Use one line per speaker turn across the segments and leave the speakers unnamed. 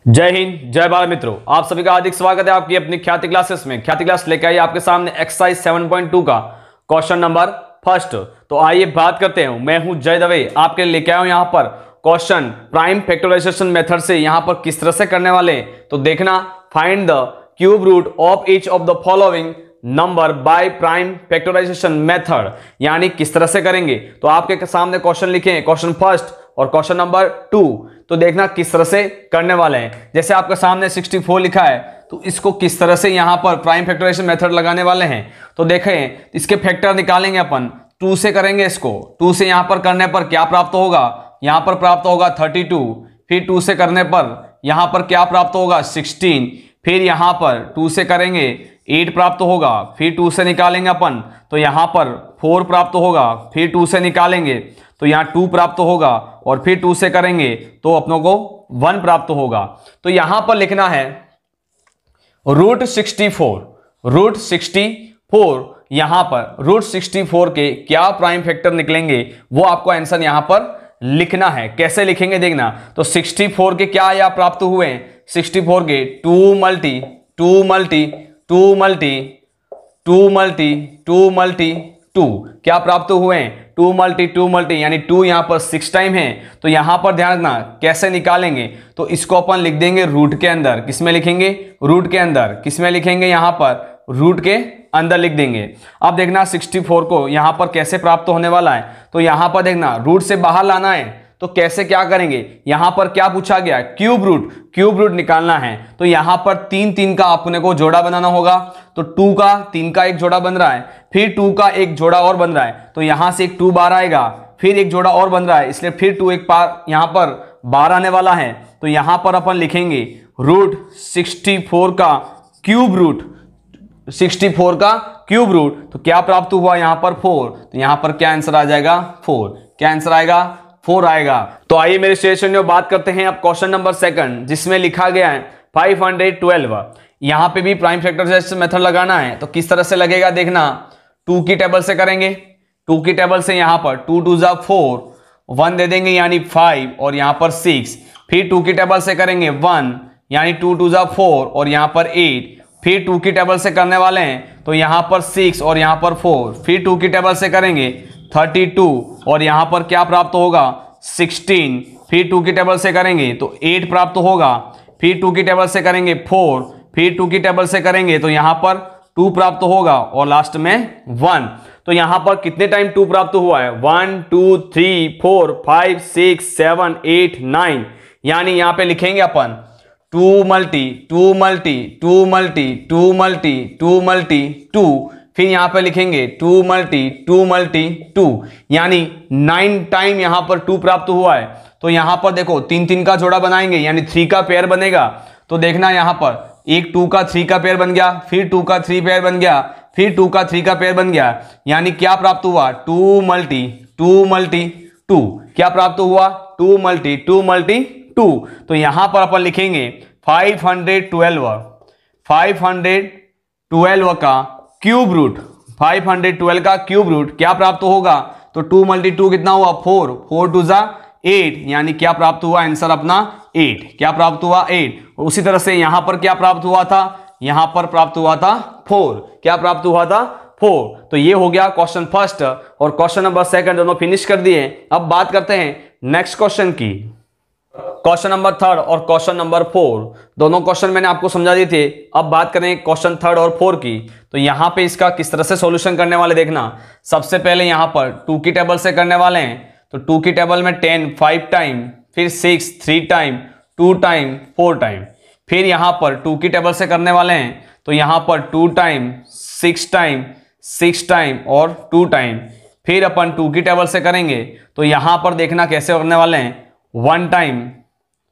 जय हिंद, जय भारत मित्रों, आप सभी का हार्दिक स्वागत है आपकी अपनी ख्याति क्लासेस में। ख्याति क्लास लेकर आई आपके सामने एक्सरसाइज 7.2 का क्वेश्चन नंबर फर्स्ट। तो आइए बात करते हैं। मैं हूं जय दवे, आपके लिए लेके आया हूं यहां पर क्वेश्चन प्राइम फैक्टराइजेशन मेथड से यहां पर किस तरह से करने वाले। तो देखना, find the cube root of each of the following number by prime factorization method, यानी किस तरह से करेंगे। तो आपके सामने क्वेश्चन लिखे हैं, क्वेश्चन फर्स्ट और क्वेश्चन नंबर 2। तो देखना किस तरह से करने वाले हैं। जैसे आपके सामने 64 लिखा है, तो इसको किस तरह से यहां पर प्राइम फैक्टराइजेशन मेथड लगाने वाले हैं। तो देखें, इसके फैक्टर निकालेंगे अपन, 2 से करेंगे इसको। 2 से यहां पर करने पर क्या प्राप्त होगा, यहां पर प्राप्त होगा 32। फिर 2 से करने पर यहां पर क्या प्राप्त होगा 16। फिर यहां पर 2 से करेंगे 8 प्राप्त होगा। फिर 2 से निकालेंगे अपन, तो यहां पर 4 प्राप्त होगा। फिर 2 से निकालेंगे तो यहां 2 प्राप्त होगा, और फिर 2 से करेंगे तो अपनों को 1 प्राप्त होगा। तो यहां पर लिखना है रूट 64 यहां पर रूट 64 के क्या प्राइम फैक्टर निकलेंगे वो आपको आंसर यहां पर लिखना है। कैसे लिखेंगे देखना। तो 64 के क्या या प्राप्त हुए हैं, 64 के 2 मल्टी 2 क्या प्राप्त हुए हैं, 2 मल्टी यानी 2 यहां पर 6 टाइम है। तो यहां पर ध्यान रखना कैसे निकालेंगे। तो इसको अपन लिख देंगे रूट के अंदर। किसमें लिखेंगे, रूट के अंदर। किसमें लिखेंगे, यहां पर रूट के अंदर लिख देंगे। अब देखना 64 को यहां पर कैसे प्राप्त होने वाला है। तो यहां पर देखना रूट से बाहर लाना है, तो कैसे क्या करेंगे। यहां पर क्या पूछा गया, क्यूब रूट निकालना है। तो यहां पर 3 का अपने को जोड़ा बनाना होगा। तो 2 का 3 का एक जोड़ा बन रहा है, फिर 2 का एक जोड़ा और बन रहा है। तो यहां से एक 2 बार आएगा, फिर एक जोड़ा और बन रहा है, इसलिए फिर 2 एक बार यहां पर बार आने वाला है। तो यहां पर अपन लिखेंगे रूट 64 का क्यूब रूट। 64 का क्यूब रूट, तो क्या प्राप्त हुआ यहां पर 4। तो यहां पर क्या आंसर आ जाएगा 4। क्या आंसर आएगा 4 आएगा। तो आइए मेरे स्टेशन में बात करते हैं अब क्वेश्चन नंबर 2, जिसमें लिखा गया है 512। यहां पे भी प्राइम फैक्टराइजेशन मेथड लगाना है। तो किस तरह से लगेगा देखना, 2 की टेबल से करेंगे। 2 की टेबल से यहां पर 2 2 जा 4, 1 दे देंगे यानी 5, और यहां पर 6। फिर 2 की टेबल से करेंगे 1 यानी 2 2 जा 4, और यहां पर 8। फिर 2 की टेबल से करने वाले हैं, तो यहां पर 6 और यहां पर 4। फिर 2 की टेबल से करेंगे 32, और यहां पर क्या प्राप्त होगा 16। फिर 2 की टेबल से करेंगे तो 8 प्राप्त होगा। फिर 2 की टेबल से करेंगे 4। फिर 2 की टेबल से करेंगे तो यहां पर 2 प्राप्त होगा, और लास्ट में 1। तो यहां पर कितने टाइम 2 प्राप्त हुआ है, 1 2 3 4 5 6 7 8 9, यानी यहां पे लिखेंगे अपन 2 मल्टी 2। फिर यहां पे लिखेंगे 2 मल्टी 2, यानी 9 टाइम यहां पर 2 प्राप्त हुआ है। तो यहां पर देखो 3 का जोड़ा बनाएंगे, यानी 3 का पेयर बनेगा। तो देखना यहां पर एक 2 का 3 का पेयर बन गया, फिर 2 का 3 पेयर बन गया, फिर 2 का 3 का पेयर बन गया, यानी क्या प्राप्त हुआ 2 मल्टी 2। क्या प्राप्त हुआ 2 मल्टी 2। तो यहां पर अपन लिखेंगे 512 का क्यूब रूट। 512 का क्यूब रूट क्या प्राप्त होगा। तो 2 मल्टी 2 कितना हुआ 4, 4 2 जा 8, यानी क्या प्राप्त हुआ आंसर अपना 8। क्या प्राप्त हुआ 8। उसी तरह से यहां पर क्या प्राप्त हुआ था, यहां पर प्राप्त हुआ था 4। क्या प्राप्त हुआ था 4। तो ये हो गया क्वेश्चन फर्स्ट और क्वेश्चन नंबर 2 दोनों फिनिश कर दिए। अब बात करते हैं नेक्स्ट क्वेश्चन की। क्वेश्चन नंबर 3 और क्वेश्चन नंबर 4 दोनों क्वेश्चन मैंने आपको समझा दिए थे। अब बात करें क्वेश्चन 3 और 4 की। तो यहां पे इसका किस तरह से सॉल्यूशन करने वाले देखना। सबसे पहले यहां पर 2 की टेबल से करने वाले हैं। तो 2 की टेबल में 10 5 टाइम, फिर 6 3 टाइम, 2 टाइम 4 टाइम। फिर यहां पर 2 की टेबल से करने वाले हैं, तो यहां पर 2 टाइम 6 टाइम 6 टाइम और 2 टाइम। फिर अपन 2 की टेबल से करेंगे, तो यहां पर देखना कैसे करने वाले हैं 1 टाइम,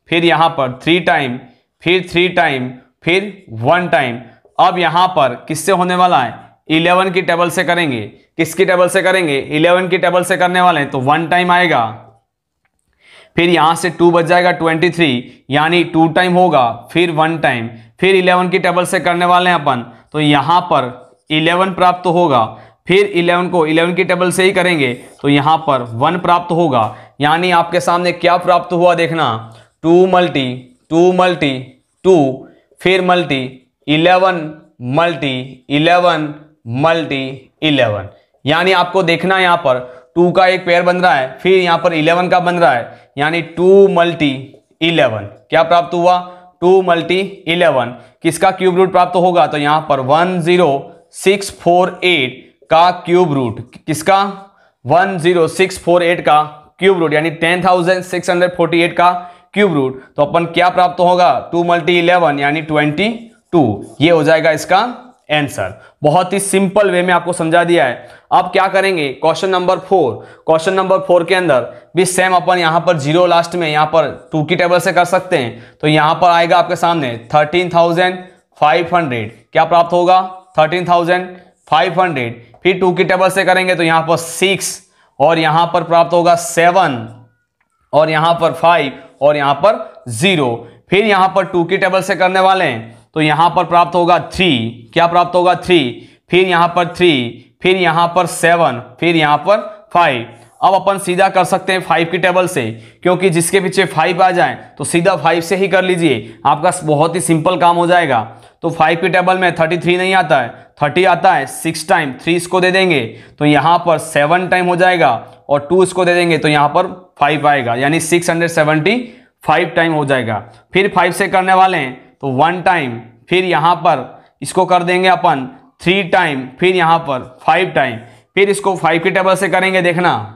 फिर यहां पर 3 टाइम, फिर 3 टाइम, फिर 1 टाइम। अब यहां पर किससे होने वाला है 11 की टेबल से करेंगे। किसकी टेबल से करेंगे 11 की टेबल से करने वाले हैं, तो 1 टाइम आएगा। फिर यहां से 2 बच जाएगा 23, यानी 2 टाइम होगा, फिर 1 टाइम। फिर 11 की टेबल से करने वाले हैं अपन, तो यहां पर 11 प्राप्त होगा। फिर 11 को 11 की टेबल से ही करेंगे, तो यहां पर 1 प्राप्त होगा, यानी आपके सामने क्या प्राप्त हुआ देखना 2 मल्टी 2 मल्टी 2 फिर मल्टी 11 मल्टी 11 मल्टी 11, यानी आपको देखना है यहां पर 2 का एक पेयर बन रहा है, फिर यहां पर 11 का बन रहा है, यानी 2 मल्टी 11 क्या प्राप्त हुआ 2 मल्टी 11। किसका क्यूब रूट प्राप्त होगा, तो यहां पर 10648 का क्यूब रूट, किसका 10648 का क्यूब रूट, यानी 10,648 का क्यूब रूट। तो अपन क्या प्राप्त होगा 2 मल्टी 11 यानी 22, ये हो जाएगा इसका आंसर। बहुत ही सिंपल वे में आपको समझा दिया है। अब क्या करेंगे क्वेश्चन नंबर 4, क्वेश्चन नंबर 4 के अंदर भी सेम अपन यहां पर 0 लास्ट में यहां पर 2 की टेबल से कर सकते हैं। तो यहां पर आएगा आपके सामने 13,500, क्या प्राप्त होगा 13,500, फिर 2 की टेबल से करेंगे तो यहां पर 6 और यहां पर प्राप्त होगा 7 और यहां पर 5 और यहां पर 0, फिर यहां पर 2 की टेबल से करने वाले हैं तो यहां पर प्राप्त होगा 3, क्या प्राप्त होगा 3, फिर यहां पर 3, फिर यहां पर 7, फिर यहां पर 5। अब अपन सीधा कर सकते हैं 5 की टेबल से, क्योंकि जिसके पीछे 5 आ जाए तो सीधा 5 से ही कर लीजिए, आपका बहुत ही सिंपल काम हो जाएगा। तो 5 की टेबल में 33 नहीं आता है, 30 आता है, 6 टाइम 3 इसको दे देंगे तो यहां पर 7 टाइम हो जाएगा और 2 इसको दे देंगे तो यहां पर 5 आएगा, यानी 675 टाइम हो जाएगा। फिर 5 से करने वाले हैं तो 1 टाइम, फिर यहां पर इसको कर देंगे अपन 3 टाइम, फिर यहां पर 5 टाइम, फिर इसको 5 की टेबल से करेंगे। देखना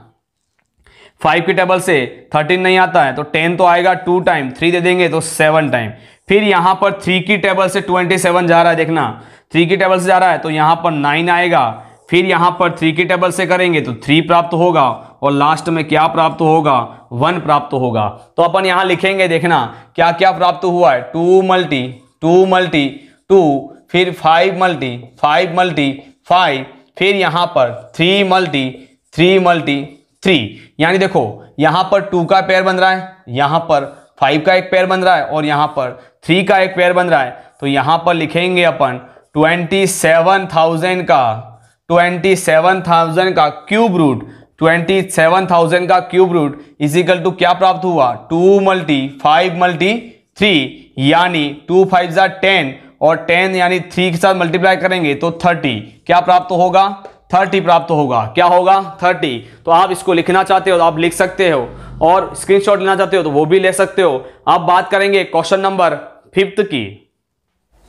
5 की टेबल से 13 नहीं आता है तो 10 तो आएगा, 2 टाइम 3 दे देंगे तो 7 टाइम, फिर यहां पर 3 की टेबल से 27 जा रहा है, देखना 3 की टेबल से जा रहा है तो यहां पर 9 आएगा, फिर यहां पर 3 की टेबल से करेंगे तो 3 प्राप्त होगा और लास्ट में क्या प्राप्त होगा 1 प्राप्त होगा। तो अपन यहां लिखेंगे, देखना क्या क्या प्राप्त हुआ है 2 मल्टी 2 मल्टी 2, फिर 5 मल्टी 5 मल्टी 5, फिर यहां पर 3 मल्टी 3 मल्टी 3, यानी देखो यहां पर 2 का पेयर बन रहा है, यहां पर 5 का एक पेयर बन रहा है और यहां पर 3 का एक पेयर बन रहा है। तो यहां पर लिखेंगे अपन 27,000 का क्यूब रूट, 27,000 का cube root is equal to क्या प्राप्त हुआ 2 मल्टी 5 मल्टी 3, यानी 2 5 जा 10 और 10 यानी 3 के साथ मल्टीप्लाई करेंगे तो 30, क्या प्राप्त होगा 30 प्राप्त होगा, क्या होगा 30। तो आप इसको लिखना चाहते हो तो आप लिख सकते हो और स्क्रीनशॉट लेना चाहते हो तो वो भी ले सकते हो। अब बात करेंगे क्वेश्चन नंबर 5 की,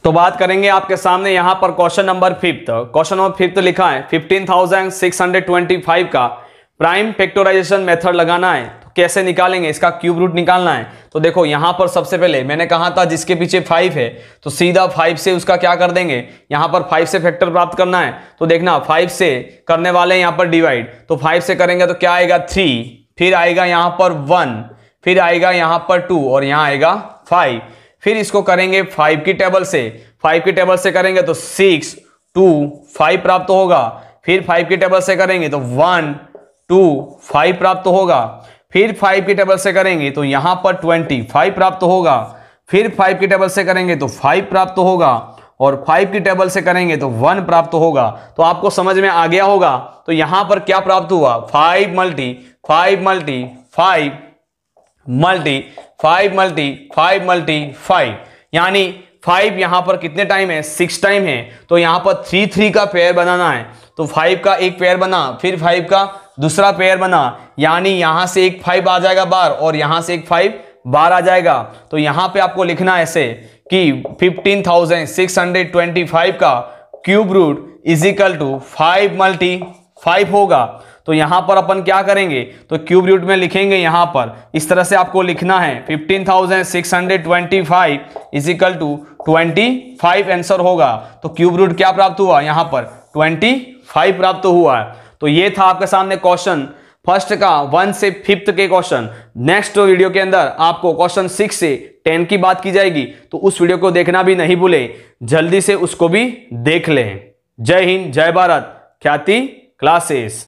तो बात करेंगे आपके सामने यहां पर क्वेश्चन नंबर 5। क्वेश्चन नंबर 5 लिखा है 15,625 का प्राइम फैक्टराइजेशन मेथड लगाना है, तो कैसे निकालेंगे, इसका क्यूब रूट निकालना है। तो देखो यहां पर सबसे पहले मैंने कहा था जिसके पीछे 5 है तो सीधा 5 से उसका क्या कर देंगे, यहां पर 5 से फैक्टर प्राप्त करना है। तो देखना 5 से करने वाले यहां पर डिवाइड, तो 5 से करेंगे तो क्या आएगा 3, फिर आएगा यहां पर 1, फिर आएगा यहां पर 2 और यहां आएगा 5, फिर इसको करेंगे 5 की टेबल से, 5 की टेबल से करेंगे तो 6 2 5 प्राप्त होगा, फिर 5 की टेबल से करेंगे तो 1 2 5 प्राप्त होगा, फिर 5 की टेबल से करेंगे तो यहां पर 25 प्राप्त होगा, फिर 5 की टेबल से करेंगे तो 5 प्राप्त होगा और 5 की टेबल से करेंगे तो 1 प्राप्त होगा। तो आपको समझ में आ गया होगा। तो यहां पर क्या प्राप्त हुआ 5 multi 5 multi 5 multi 5 multi 5 multi 5, यानी 5 यहां पर कितने टाइम है 6 टाइम है। तो यहां पर 3 3 का पेयर बनाना है, तो 5 का एक पेयर बना, फिर 5 का दूसरा पेयर बना, यानी यहां से एक 5 आ जाएगा बाहर और यहां से एक 5 बाहर आ जाएगा। तो यहां पे आपको लिखना ऐसे कि 15,625 का cube root is equal to 5 multi 5 होगा। तो यहां पर अपन क्या करेंगे, तो क्यूब रूट में लिखेंगे यहां पर इस तरह से आपको लिखना है 15,625 इज इक्वल टू 25 आंसर होगा। तो क्यूब रूट क्या प्राप्त हुआ यहां पर 25 प्राप्त हुआ है। तो ये था आपके सामने क्वेश्चन फर्स्ट का 1 से 5th के क्वेश्चन। नेक्स्ट वीडियो के अंदर आपको क्वेश्चन 6 से 10 की बात की जाएगी, तो उस वीडियो को देखना भी नहीं भूलें, जल्दी से उसको भी देख लें। जय हिंद, जय भारत, ख्याति क्लासेस।